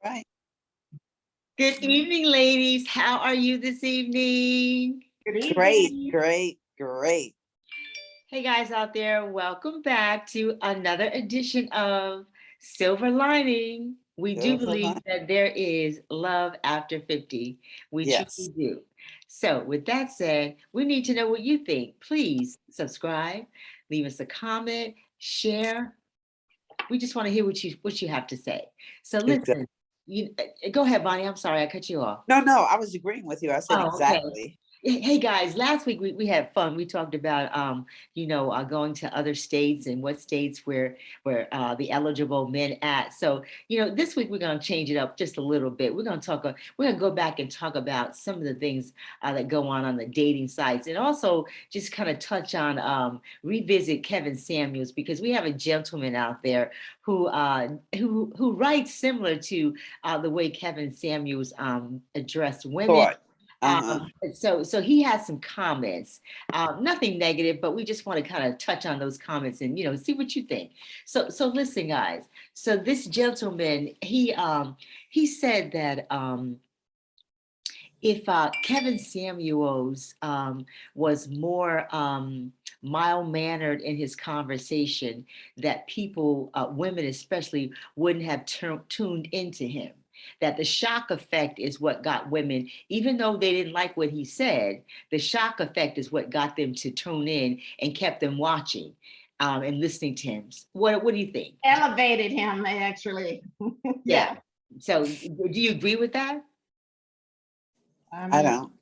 Right. Good evening, ladies. How are you this evening? Good Great, evening. great, great. Hey, guys out there, welcome back to another edition of Silver Lining. We do Silver believe line. that there is love after 50. We Yes, truly do. So, with that said, we need to know what you think. Please subscribe, leave us a comment, share. We just want to hear what you have to say. So, exactly. listen, go ahead, Bonnie. I'm sorry, I cut you off. No, I was agreeing with you. I said Oh, okay. exactly. Hey guys, last week we had fun. We talked about going to other states and what states where the eligible men at. So this week we're gonna change it up just a little bit. We're gonna go back and talk about some of the things that go on the dating sites, and also just kind of touch on revisit Kevin Samuels, because we have a gentleman out there who writes similar to the way Kevin Samuels addressed women. Thought. Uh-huh. So he has some comments, nothing negative, but we just want to kind of touch on those comments and see what you think. So listen, guys. So this gentleman, he said that if Kevin Samuels was more mild mannered in his conversation, that people, women especially, wouldn't have tuned into him. That the shock effect is what got women, even though they didn't like what he said, the shock effect is what got them to tune in and kept them watching and listening to him. What do you think? Elevated him, actually. Yeah. Yeah. So do you agree with that? I I mean, don't.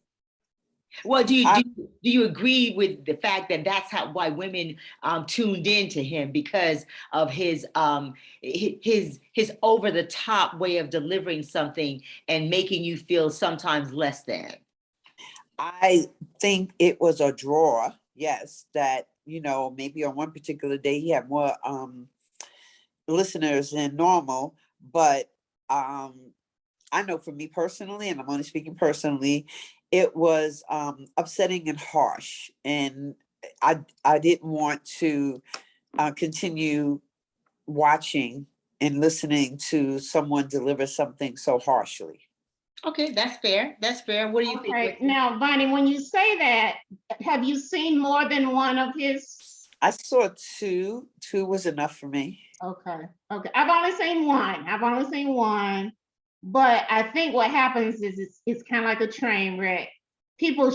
Well, do you I, do you agree with the fact that that's why women tuned into him, because of his over the top way of delivering something and making you feel sometimes less than? I think it was a draw. Yes, that maybe on one particular day he had more listeners than normal, but I know for me personally, and I'm only speaking personally, it was upsetting and harsh, and I didn't want to continue watching and listening to someone deliver something so harshly. Okay, that's fair. That's fair. What do you think, okay. Richard? Now, Bonnie, when you say that, have you seen more than one of his? I saw two. Two was enough for me. Okay. Okay. I've only seen one. But I think what happens is it's kind of like a train wreck. People,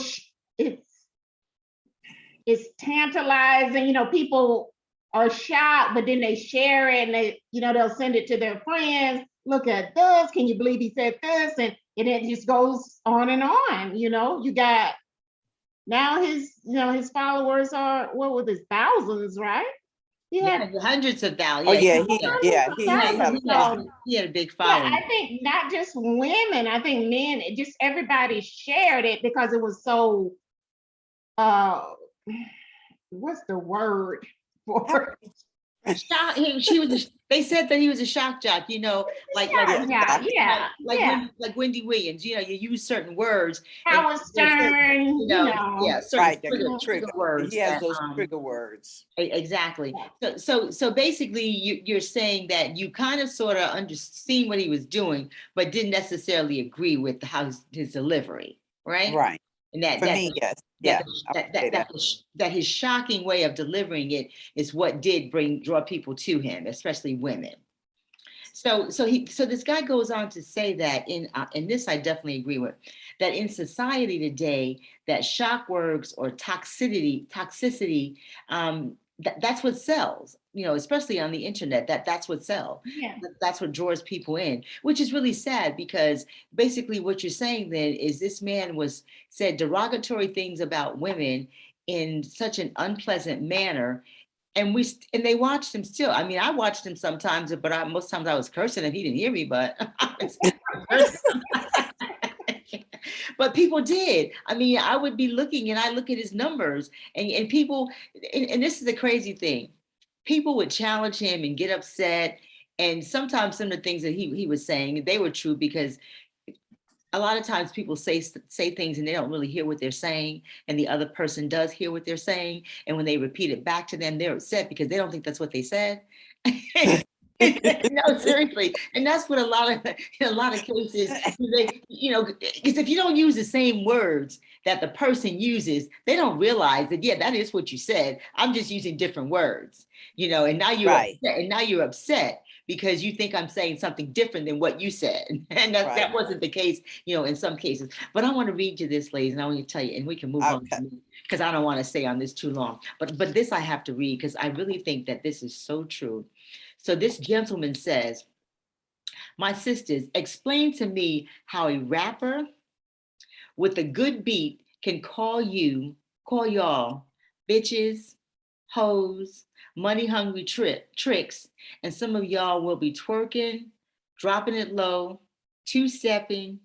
it's tantalizing. People are shocked, but then they share it and they'll send it to their friends. Look at this. Can you believe he said this? And it just goes on and on. You got now his followers are, what were this, thousands, right? He Yeah, had hundreds of thousands. Oh Yeah, yeah, hundreds of he he had, had thousands. a he had, lot. So he had a big yeah, following. I think not just women, I think men, just everybody shared it because it was so uh what's the word for it? They said that he was a shock jock, like Yeah, Yeah, yeah, yeah, yeah. Like Wendy Williams, you use certain words and Howard there's certain, Stern, yeah, certain right. That trigger, could trigger. words He has that those trigger words. exactly. yeah. So basically you're saying that you kind of sort of underseen what he was doing, but didn't necessarily agree with how his delivery, right? Right. And that For that me, yes. that Yeah, I would say that. that his shocking way of delivering it is what did draw people to him, especially women. So this guy goes on to say that in this I definitely agree with, that in society today, that shock words or toxicity, that's what sells, especially on the internet, that's what sells. Yeah. That's what draws people in, which is really sad, because basically what you're saying then is this man was said derogatory things about women in such an unpleasant manner, and they watched him still. I mean, I watched him sometimes, but most times I was cursing and he didn't hear me, but I was cursing. But people did. I mean, I would be looking and I look at his numbers, and people, and this is the crazy thing. People would challenge him and get upset. And sometimes some of the things that he was saying, they were true, because a lot of times people say things and they don't really hear what they're saying, and the other person does hear what they're saying, and when they repeat it back to them, they're upset because they don't think that's what they said. No, seriously, and that's what in a lot of cases, they, because if you don't use the same words that the person uses, they don't realize that, yeah, that is what you said. I'm just using different words, and now you're Right, upset, because you think I'm saying something different than what you said, and that right. wasn't the case, in some cases. But I want to read you this, ladies, and I want to tell you, and we can move on Okay. because I don't want to stay on this too long. But this I have to read because I really think that this is so true. So this gentleman says, my sisters, explain to me how a rapper with a good beat can call y'all bitches, hoes, money hungry tricks, and some of y'all will be twerking, dropping it low, two-stepping,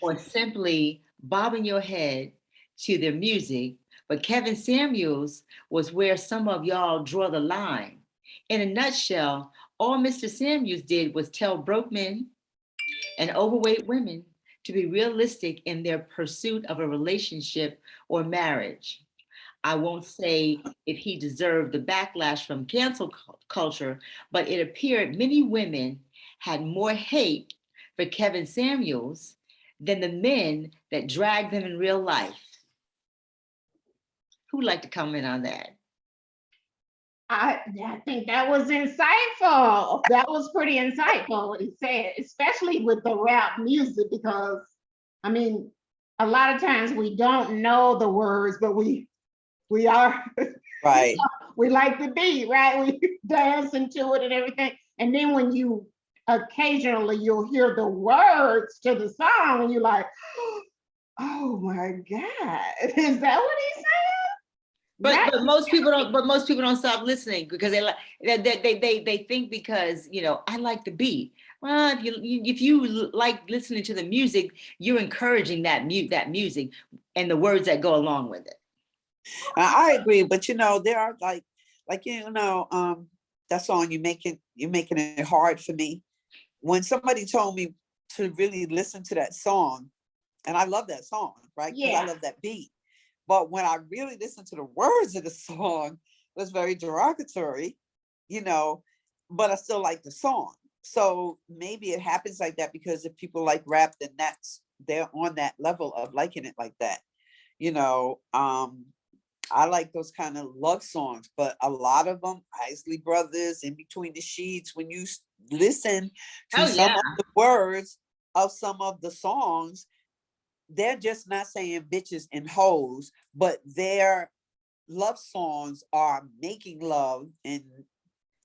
or simply bobbing your head to their music. But Kevin Samuels was where some of y'all draw the line. In a nutshell, all Mr. Samuels did was tell broke men and overweight women to be realistic in their pursuit of a relationship or marriage. I won't say if he deserved the backlash from cancel culture, but it appeared many women had more hate for Kevin Samuels than the men that dragged them in real life. Who'd like to comment on that? I think that was insightful. That was pretty insightful what he said, especially with the rap music, because I mean, a lot of times we don't know the words, but we are Right. we like the beat, right? We dance into it and everything. And then when you occasionally you'll hear the words to the song and you're like, oh my God, is that what he's saying? But most people don't. But most people don't stop listening because they think because I like the beat. Well, if you like listening to the music, you're encouraging that music and the words that go along with it. I agree, but there are like that song you're making it hard for me. When somebody told me to really listen to that song, and I love that song, right? Because I love that beat. But when I really listened to the words of the song, it was very derogatory, but I still like the song. So maybe it happens like that because if people like rap, then they're on that level of liking it like that. I like those kind of love songs, but a lot of them, Isley Brothers, In Between the Sheets, when you listen to some of the words of some of the songs, they're just not saying bitches and hoes, but their love songs are making love and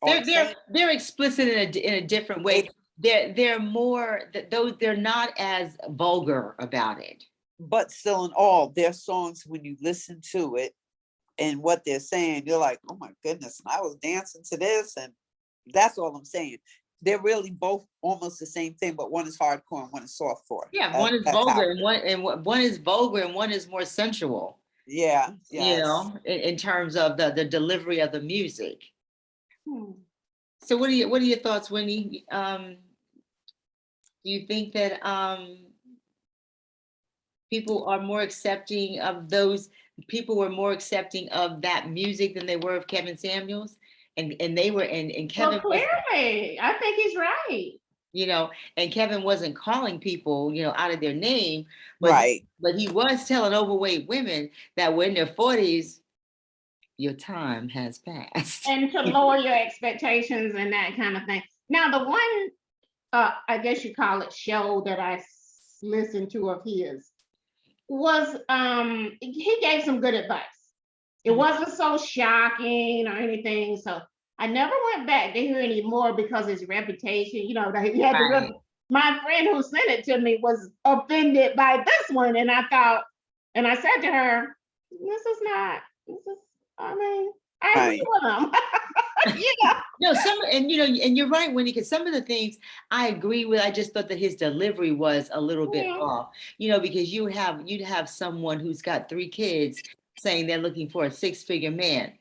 they're explicit in a different way. They're more those. They're not as vulgar about it. But still, in all their songs, when you listen to it and what they're saying, you're like, oh my goodness, I was dancing to this, and that's all I'm saying. They're really both almost the same thing, but one is hardcore and one is softcore. Yeah, one is vulgar and one is vulgar and one is more sensual. Yeah, yes. In terms of the delivery of the music. So what are your thoughts, Winnie? Do you think that people are more accepting of people were more accepting of that music than they were of Kevin Samuels? And they were and Kevin, well, clearly, I think he's right. And Kevin wasn't calling people, out of their name, but right. But he was telling overweight women that were in their 40s, your time has passed. And to lower your expectations and that kind of thing. Now, the one, I guess you call it show that I listened to of his was, he gave some good advice. It wasn't so shocking or anything. So I never went back to hear any more because his reputation, he had to. My friend who sent it to me was offended by this one. And I thought, and I said to her, I agree with him. No, and you're right, Wendy, because some of the things I agree with. I just thought that his delivery was a little bit off, because you'd have someone who's got 3 kids saying they're looking for a 6-figure man.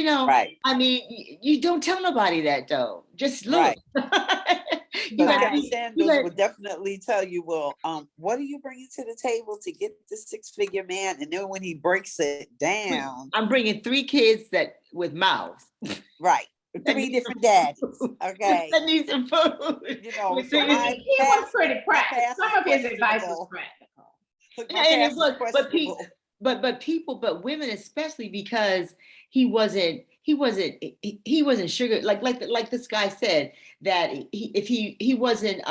Right. I mean, you don't tell nobody that though. Just look. Right. You But got Kevin you Samuels got would definitely tell you, well, what are you bringing to the table to get the six-figure man? And then when he breaks it down, I'm bringing 3 kids that with mouths. right, That 3 need different some daddies. food. Okay, That need some food. you know, With so three- He was pretty my practical. past is Some of his advice was questionable. practical. Look, my Yeah, and it past is was, questionable. but people, but women especially, because he wasn't sugar, like this guy said, that he wasn't,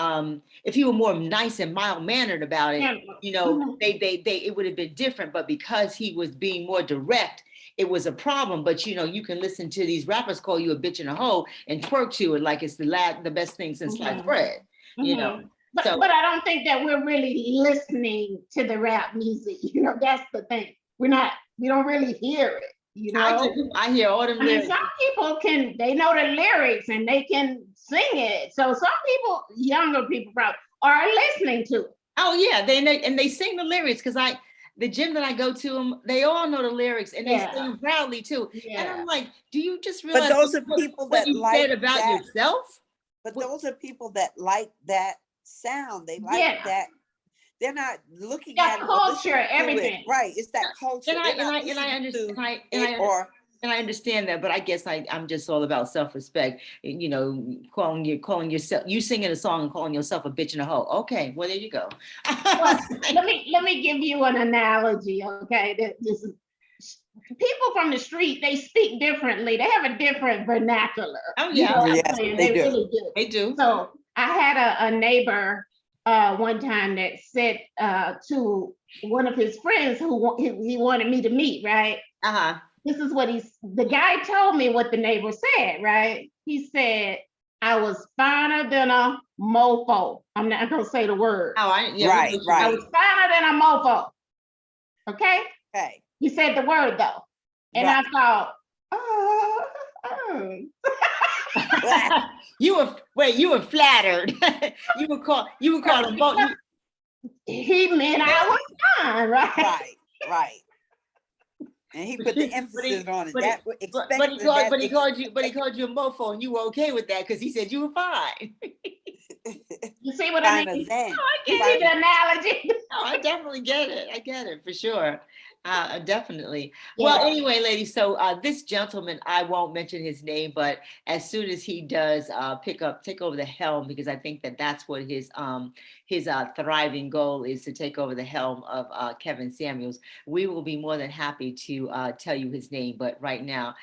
if he were more nice and mild mannered about it, Yeah. you know, Mhm. they it would have been different. But because he was being more direct, it was a problem. But you know, you can listen to these rappers call you a bitch and a hoe and twerk to it like it's the best thing since sliced Mhm. bread, you know. Mhm. But So but I don't think that we're really listening to the rap music. You know, that's the thing. We don't really hear it, you know. I hear all them I mean, lyrics. some people they know the lyrics and they can sing it. So some people, younger people probably are listening to it. Oh yeah, they sing the lyrics, because the gym that I go to, them, they all know the lyrics and they Yeah. sing them proudly too. And Yeah. I'm like, do you just But realize those are people what that you said like about that. yourself? But What- those are people that like that sound. They like Yeah. that. They're not looking That at it or culture, listening to it. everything. Right. It's that culture. And They're not listening understand, to it or and I understand that, but I guess I'm just all about self-respect. You know, calling yourself, you singing a song and calling yourself a bitch and a hoe. Okay, well there you go. Well, let me give you an analogy, okay? This is people from the street, they speak differently. They have a different vernacular. Oh You yeah, know what I'm yes, saying? they They do. really do. they do. So I had a neighbor one time that said to one of his friends he wanted me to meet, right? Uh-huh. This is what the guy told me what the neighbor said, right? He said, I was finer than a mofo. I'm not gonna say the word. Oh, yeah, Right, we know I right. was finer than a mofo. Okay? Okay. He said the word though. And Right. I thought, oh. you were flattered. you were called a He meant I was fine, right? Right. Right. And he put the emphasis on it. That expected that. but he called you a mofo, and you were okay with that because he said you were fine. You see what I Finer mean? than. I can see the analogy. No, I definitely get it. I get it for sure. Definitely. Yeah. Well, anyway, ladies, so this gentleman, I won't mention his name, but as soon as he does take over the helm, because I think that's what his thriving goal is, to take over the helm of Kevin Samuels, we will be more than happy to tell you his name. But right now,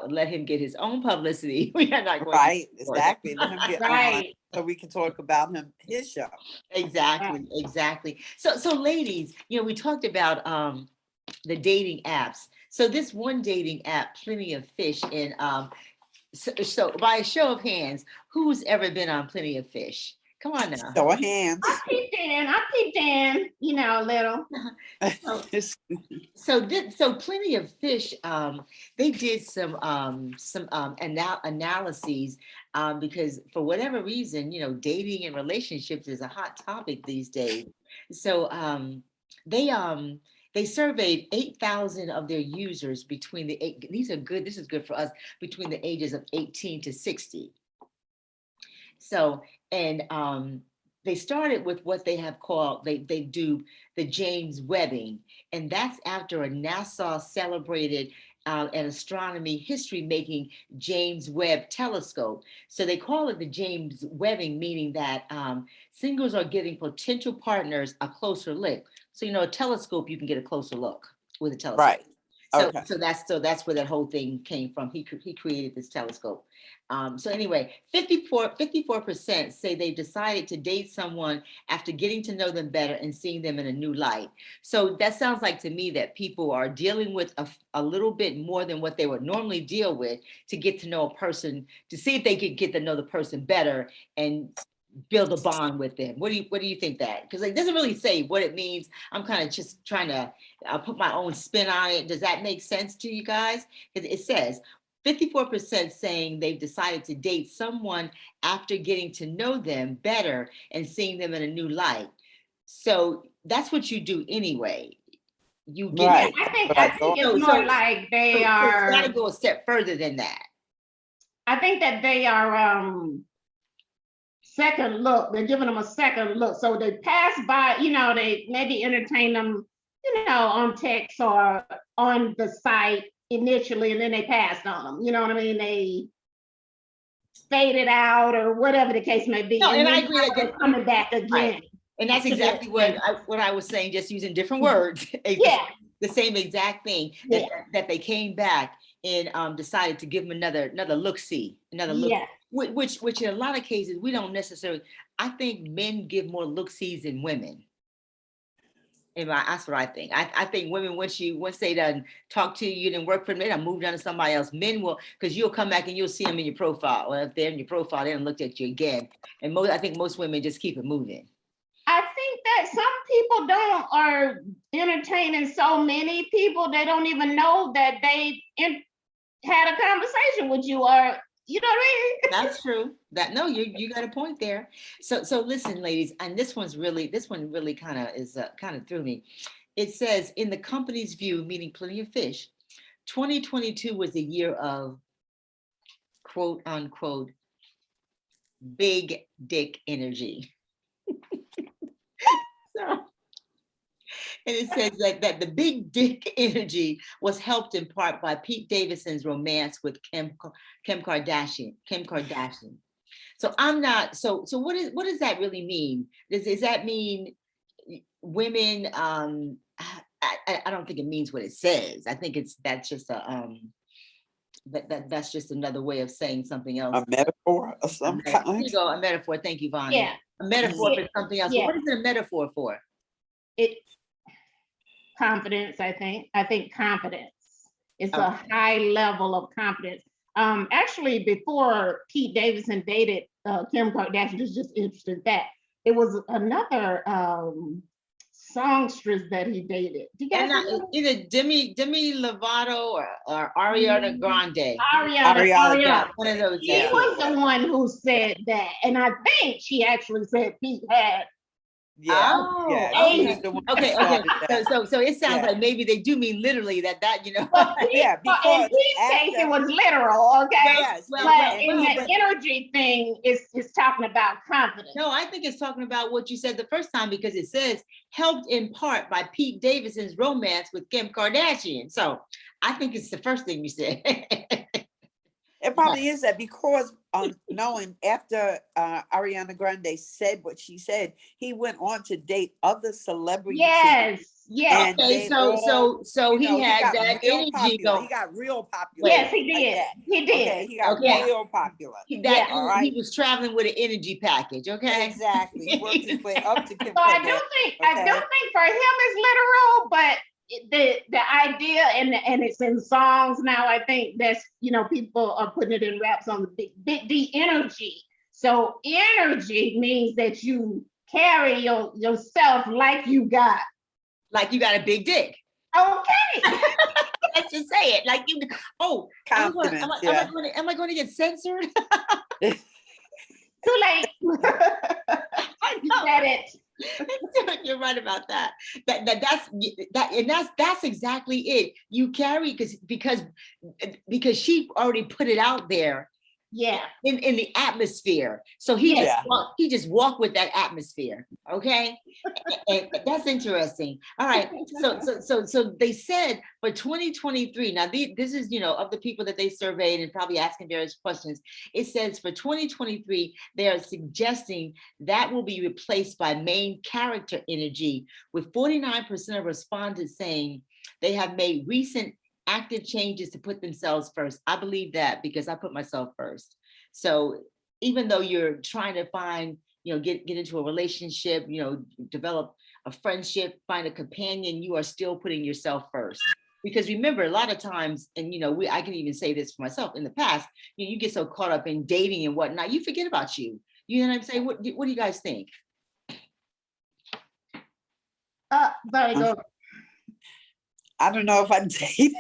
let him get his own publicity. We are not going Right. to Exactly. Let him get on Right. so we can talk about his show. Exactly. So ladies, you know, we talked about the dating apps. So this one dating app, Plenty of Fish, and so by a show of hands, who's ever been on Plenty of Fish? Come on now. Show of hands. I peeped in, you know, a little. So Plenty of Fish, they did some analyses, because for whatever reason, you know, dating and relationships is a hot topic these days. So they surveyed 8,000 of their users between this is good for us, between the ages of 18 to 60. So, and they started with what they have called, they do the James Webbing, and that's after a NASA celebrated an astronomy history making James Webb telescope. So they call it the James Webbing, meaning that singles are giving potential partners a closer look. So, you know, a telescope, you can get a closer look with a telescope. Right. Okay. So that's where that whole thing came from. He created this telescope. So anyway, 54% say they decided to date someone after getting to know them better and seeing them in a new light. So that sounds like to me that people are dealing with a little bit more than what they would normally deal with to get to know a person, to see if they could get to know the person better and build a bond with them. What do you think that? Because it doesn't really say what it means. I'm kind of just trying to put my own spin on it. Does that make sense to you guys? It says 54% saying they've decided to date someone after getting to know them better and seeing them in a new light. So that's what you do anyway. You get Right. I think it's more like they are. It's got to go a step further than that. I think that they are second look. They're giving them a second look. So they pass by, they maybe entertain them, on text or on the site initially, and then they passed on them. You know what I mean? They faded out or whatever the case may be. No, and I then agree that they're coming back again. Right. And that's exactly what I was saying, just using different words. Yeah. The same exact thing, that they came back and decided to give them another look-see, another look. Yeah. Which in a lot of cases, we don't necessarily, I think men give more look-sees than women. And that's what I think. I think women, once they done talk to you, didn't work for them, they done moved on to somebody else. Men will, because you'll come back and you'll see them in your profile. Or if they're in your profile, they haven't looked at you again. And I think most women just keep it moving. I think that some people are entertaining so many people, they don't even know that they had a conversation with you, or you know what I mean? That's true. You got a point there. So listen, ladies, and this one really kind of threw me. It says, in the company's view, meaning Plenty of Fish, 2022 was the year of quote unquote big dick energy. And it says that the big dick energy was helped in part by Pete Davidson's romance with Kim Kardashian. So I'm not. So what does that really mean? Does that mean women? I don't think it means what it says. I think that's just that's just another way of saying something else. A metaphor of some kind. There you go, a metaphor. Thank you, Vanya. Yeah. A metaphor for something else. Yeah. What is it a metaphor for? Confidence, I think confidence. It's a high level of confidence. Actually, before Pete Davidson dated Kim Kardashian, it's just interesting that it was another songstress that he dated. Do you guys know? Either Demi Lovato or Ariana Grande. Ariana. One of those. She was the one who said that, and I think she actually said Pete had. Okay. So it sounds like maybe they do mean literally that But in Pete's case, it was literal, okay? Yes, but in the energy thing, it's talking about confidence. No, I think it's talking about what you said the first time, because it says helped in part by Pete Davidson's romance with Kim Kardashian. So I think it's the first thing you said. It probably is that, because knowing after Ariana Grande said what she said, he went on to date other celebrities. Yes. Okay, so he had that energy going. He got real popular. Yes, he did. He did. Okay, he got real popular. He was traveling with an energy package. Okay, exactly. He worked his way up to Kim. So I don't think for him it's literal, but the idea and it's in songs now. I think that's people are putting it in raps on the big D energy. So energy means that you carry yourself like you got a big dick. Okay. Let's just say it like you. Oh, confidence. Am I going to get censored? Too late. You said it. You're right about that. That's exactly it. You carry because she already put it out there. Yeah. In the atmosphere. So he just walked with that atmosphere. Okay. And that's interesting. All right. So they said for 2023. Now this is of the people that they surveyed and probably asking various questions. It says for 2023 they are suggesting that will be replaced by main character energy, with 49% of respondents saying they have made recent active changes to put themselves first. I believe that because I put myself first. So even though you're trying to find, get into a relationship, develop a friendship, find a companion, you are still putting yourself first. Because remember, a lot of times, and I can even say this for myself in the past, you get so caught up in dating and whatnot, you forget about you. You know what I'm saying? What do you guys think? Very good. I don't know if I dated.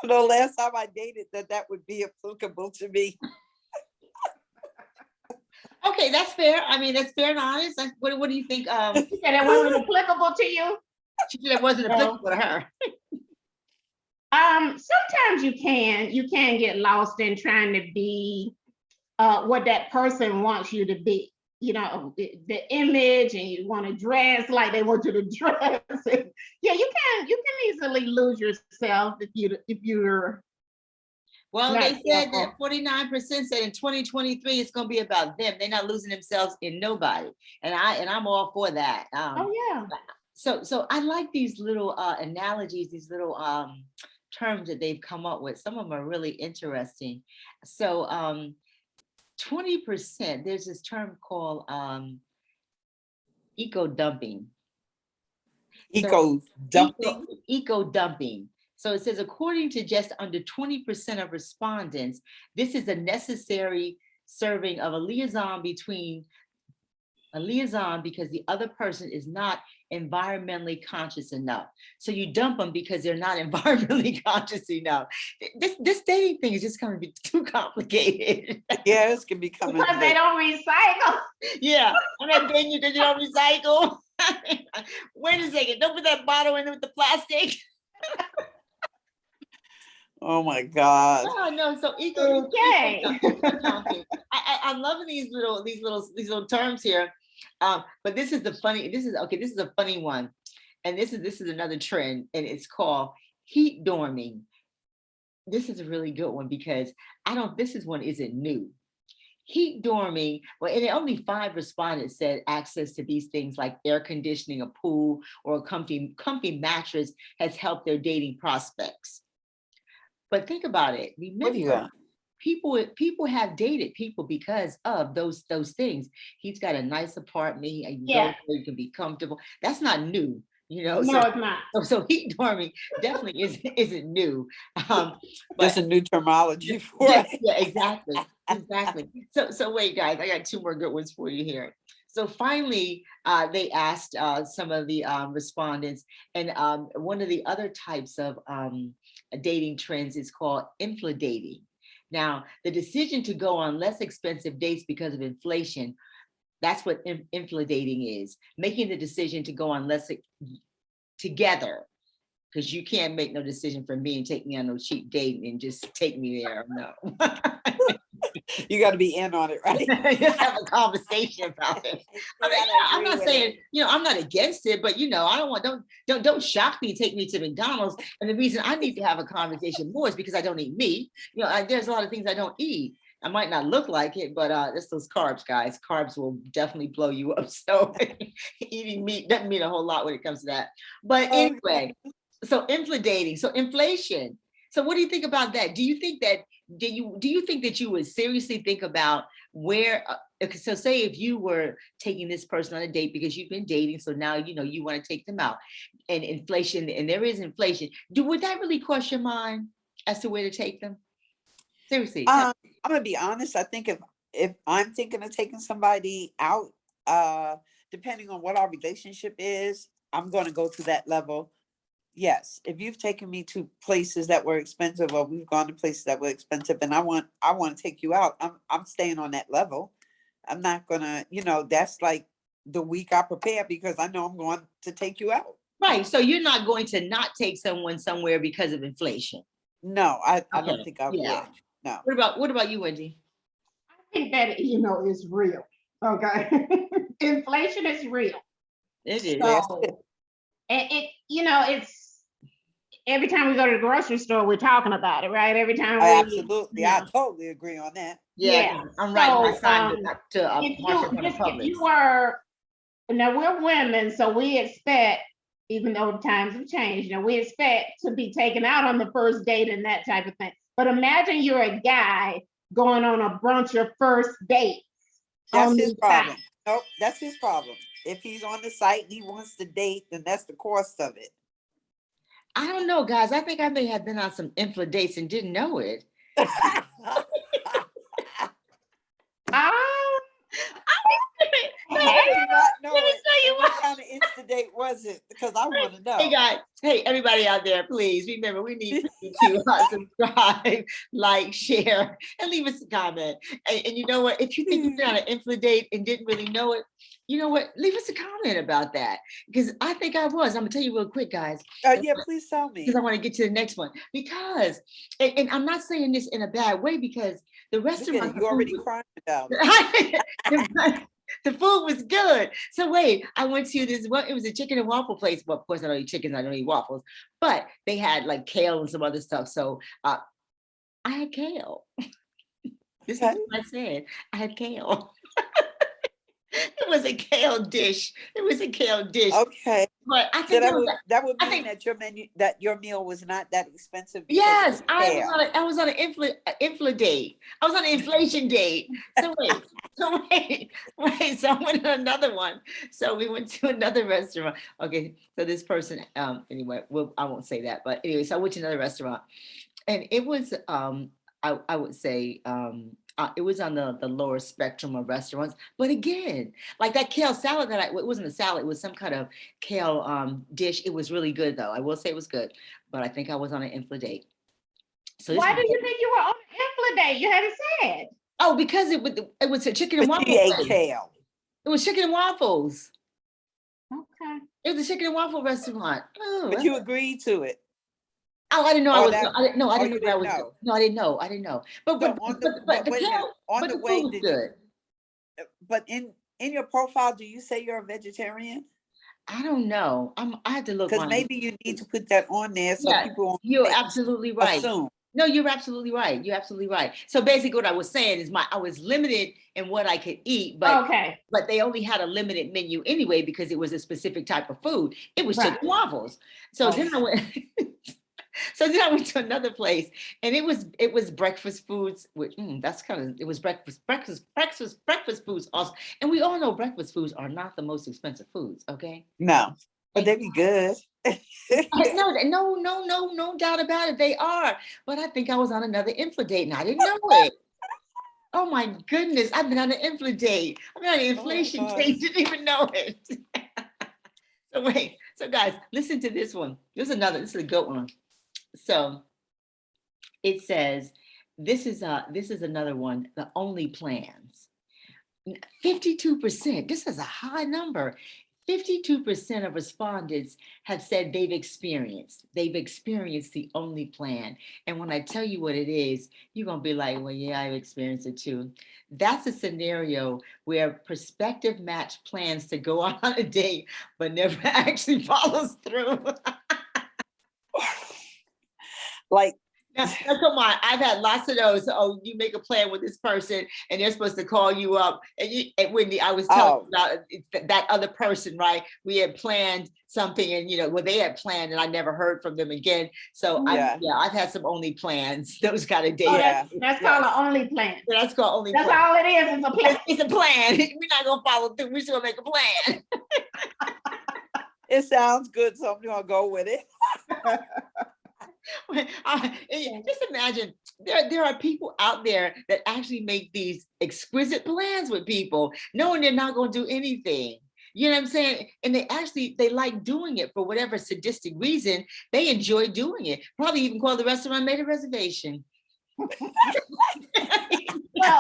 The last time I dated that would be applicable to me. Okay, that's fair. I mean, that's fair and honest. What do you think? She said it wasn't applicable to you? She said it wasn't applicable to her. Sometimes you can get lost in trying to be what that person wants you to be. You know, the image, and you want to dress like they want you to dress. Yeah, you can easily lose yourself if you're Well, not they said careful. that 49% said in 2023 it's going to be about them. They're not losing themselves in nobody, and I'm all for that. Oh yeah. So I like these little analogies, these little terms that they've come up with. Some of them are really interesting. So 20%, there's this term called eco dumping. Eco dumping. Eco dumping. So it says, according to just under 20% of respondents, this is a necessary serving of a liaison because the other person is not environmentally conscious enough. So you dump them because they're not environmentally conscious enough. This dating thing is just going to be too complicated. Yeah, it's gonna be coming. Because they don't recycle. Yeah, I'm not dating you because you don't recycle. Wait a second, don't put that bottle in with the plastic. Oh my God. Oh no, so Okay. I'm loving these little terms here. But this is a funny one. And this is another trend, and it's called heat dorming. This is a really good one because this one isn't new. Heat dorming, well, and only 5 respondents said access to these things like air conditioning, a pool, or a comfy mattress has helped their dating prospects. But think about it. Remember, people have dated people because of those things. He's got a nice apartment. You can be comfortable. That's not new, you know. No, it's not. So heat dorming definitely isn't new. That's a new terminology for it. Yeah, exactly. So wait, guys, I got 2 more good ones for you here. So finally, they asked some of the respondents, and one of the other types of dating trends is called Infla-Dating. Now, the decision to go on less expensive dates because of inflation, that's what Infla-Dating is. Making the decision to go on less together, because you can't make no decision for me and take me on no cheap date and just take me there. No. You got to be in on it, right? Just have a conversation about it. I'm not saying, I'm not against it, but I don't shock me, take me to McDonald's. And the reason I need to have a conversation more is because I don't eat meat. There's a lot of things I don't eat. I might not look like it, but it's those carbs, guys. Carbs will definitely blow you up. So eating meat doesn't mean a whole lot when it comes to that. But anyway, so Infla-Dating, so inflation. So what do you think about that? Do you think that you would seriously think about where, so say if you were taking this person on a date because you've been dating, so now you want to take them out, and inflation, and there is inflation, would that really cross your mind as to where to take them? Seriously. I'm gonna be honest. I think if I'm thinking of taking somebody out, depending on what our relationship is, I'm gonna go to that level. Yes, if you've taken me to places that were expensive, or we've gone to places that were expensive, and I want to take you out, I'm staying on that level. I'm not gonna, that's like the week I prepare because I know I'm going to take you out. Right. So you're not going to not take someone somewhere because of inflation. No, I don't think I would. No. What about you, Wendy? I think that is real. Okay. Inflation is real. It is. So, and it's every time we go to the grocery store, we're talking about it, right? Every time Absolutely. I totally agree on that. Yeah. I'm right beside if you were, now we're women, so we expect, even though times have changed, we expect to be taken out on the first date and that type of thing. But imagine you're a guy going on a bunch of first dates. That's his problem. Nope, that's his problem. If he's on the site and he wants to date, then that's the cost of it. I don't know, guys. I think I may have been on some Infla dates and didn't know it. Let me tell you what kind of Insta date was it? Because I want to know. Hey guys, hey everybody out there, please remember we need you to subscribe, like, share, and leave us a comment. And you know what? If you think you've been on an Infla-Date and didn't really know it, you know what? Leave us a comment about that because I think I was. I'm gonna tell you real quick, guys. Yeah, please tell me. Because I want to get to the next one. Because, and I'm not saying this in a bad way because the Look at restaurant, it, you already crying about it. the food was good. So wait, I went to this one, it was a chicken and waffle place. Well, of course I don't eat chickens, I don't eat waffles, but they had like kale and some other stuff. So I had kale. This is Okay. what I said. I had kale. It was a kale dish. It was a kale dish. Okay. But I So think that would I mean think- that your menu, that your meal was not that expensive. because yes, of kale. I was on an infla date. I was on an inflation date. So wait, so I went on another one. So we went to another restaurant. Okay, so this person, anyway, well, I won't say that, but anyway, so I went to another restaurant, and it was, I would say, it was on the lower spectrum of restaurants. But again, like that kale salad it wasn't a salad, it was some kind of kale dish. It was really good though. I will say it was good, but I think I was on an infla date. So Why do you think you were on an Infla-Date? You haven't said. oh, because it was a chicken and But waffle she ate place. kale. It was chicken and waffles. Okay. It was a chicken and waffle restaurant. Oh, But you agreed to it. oh, I didn't know I Oh, was. that- I didn't know. I oh, didn't you know that I didn't was. know. No, I didn't know. I didn't know. But So on the but the wait a minute. kale, On but the the way, food was did good. you? But in your profile, do you say you're a vegetarian? I don't know. I had to look Because on. maybe you need to put that on there so Yeah, people won't you're absolutely right. assume. No, you're absolutely right. You're absolutely right. So basically what I was saying is I was limited in what I could eat, but Okay. they only had a limited menu anyway because it was a specific type of food. It was Right. chicken waffles. So Oh. then I went so then I went to another place and it was breakfast foods, which that's kind of it was breakfast foods also. And we all know breakfast foods are not the most expensive foods, okay? No, but they be good. No doubt about it. They are. But I think I was on another Infla-Date and I didn't know it. Oh my goodness. I've been on an Infla-Date. I've been on an inflation gosh. date. Didn't even know it. So wait. So guys, listen to this one. This is a good one. So it says, this is another one, the OnlyPlans. 52%. This is a high number. 52% of respondents have said they've experienced the OnlyPlan. And when I tell you what it is, you're going to be like, well, yeah, I've experienced it too. That's a scenario where prospective match plans to go on a date, but never actually follows through. Like, Now, come on, I've had lots of those. Oh, you make a plan with this person and they're supposed to call you up. And Wendy, I was telling you about that other person, right? We had planned something and, they had planned and I never heard from them again. So I've had some OnlyPlans, those kind of dates. Oh, Yeah. that's called an OnlyPlan. That's called OnlyPlan. That's all it is a plan. It's a plan. We're not going to follow through. We're just going to make a plan. it sounds good, so I'm gonna go with it. Just imagine there are people out there that actually make these exquisite plans with people knowing they're not going to do anything. You know what I'm saying? And they like doing it for whatever sadistic reason. They enjoy doing it. Probably even call the restaurant, made a reservation. Well,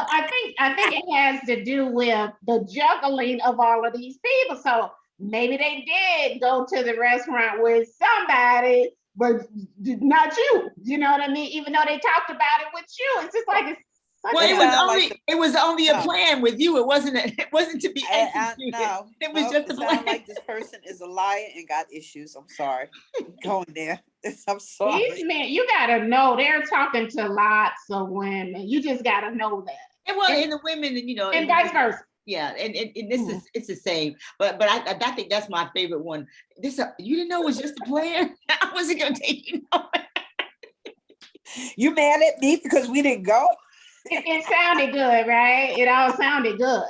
I think it has to do with the juggling of all of these people. So maybe they did go to the restaurant with somebody, but not you. You know what I mean? Even though they talked about it with you, it's just like it's. Well, it was only a plan with you. It wasn't to be executed. No, it was just a plan. Like this person is a liar and got issues. I'm sorry. Going there. I'm sorry. These men, you gotta know they're talking to lots of women. You just gotta know that. And the women, and vice versa. Yeah, and this is it's the same, but I think that's my favorite one. You didn't know it was just a plan. I wasn't gonna take you nowhere. You mad at me because we didn't go? It sounded good, right? It all sounded good.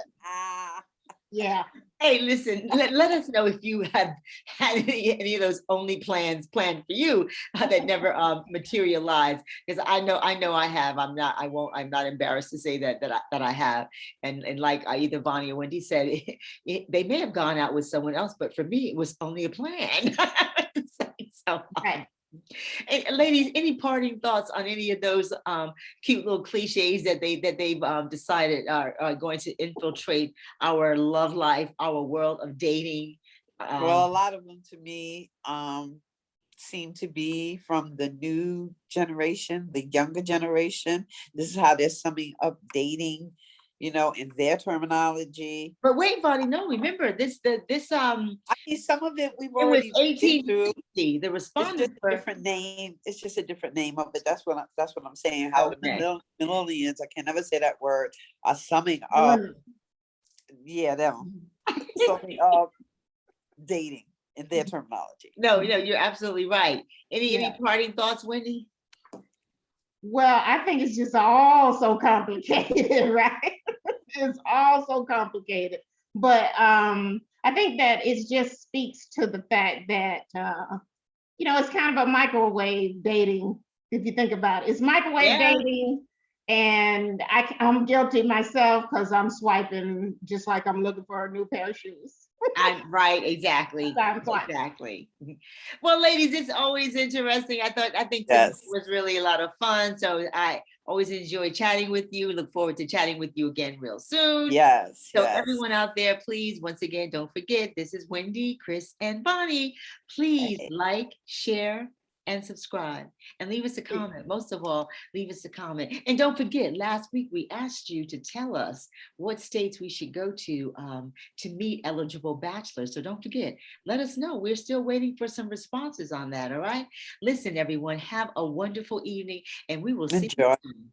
Yeah. Hey, listen, let us know if you have had any of those OnlyPlans planned for you that never materialized. Because I know I have. I'm not embarrassed to say that I have. And like either Bonnie or Wendy said, they may have gone out with someone else, but for me, it was only a plan. So, Right. ladies, any parting thoughts on any of those cute little cliches that they've decided are going to infiltrate our love life, our world of dating? Well, a lot of them to me seem to be from the new generation, the younger generation. This is how they're summing up dating, in their terminology. But wait, Bonnie, no, remember this I mean, some of it we've it was already been through. 1860. The It's respondents just a were different name. It's just a different name of it. That's what I'm saying. How the okay. millennials, I can never say that word, are summing up. Millennial. Yeah, them summing up dating in their terminology. No, you're absolutely right. Any Yeah. parting thoughts, Wendy? Well, I think it's just all so complicated, right? It's all so complicated. But I think that it just speaks to the fact that it's kind of a microwave dating, if you think about it. It's microwave Yeah. dating, and I'm guilty myself because I'm swiping just like I'm looking for a new pair of shoes. I'm right, exactly. I'm swiping. Exactly. Well, ladies, it's always interesting. I think today Yes. was really a lot of fun. So I always enjoy chatting with you. Look forward to chatting with you again real soon. Yes. So Yes. everyone out there, please, once again, don't forget, this is Wendy, Chris, and Bonnie. Please Hey. like, share, and subscribe. And leave us a comment. Most of all, leave us a comment. And don't forget, last week we asked you to tell us what states we should go to meet eligible bachelors. So don't forget, let us know. We're still waiting for some responses on that, all right? Listen, everyone, have a wonderful evening, and we will see you Enjoy. soon.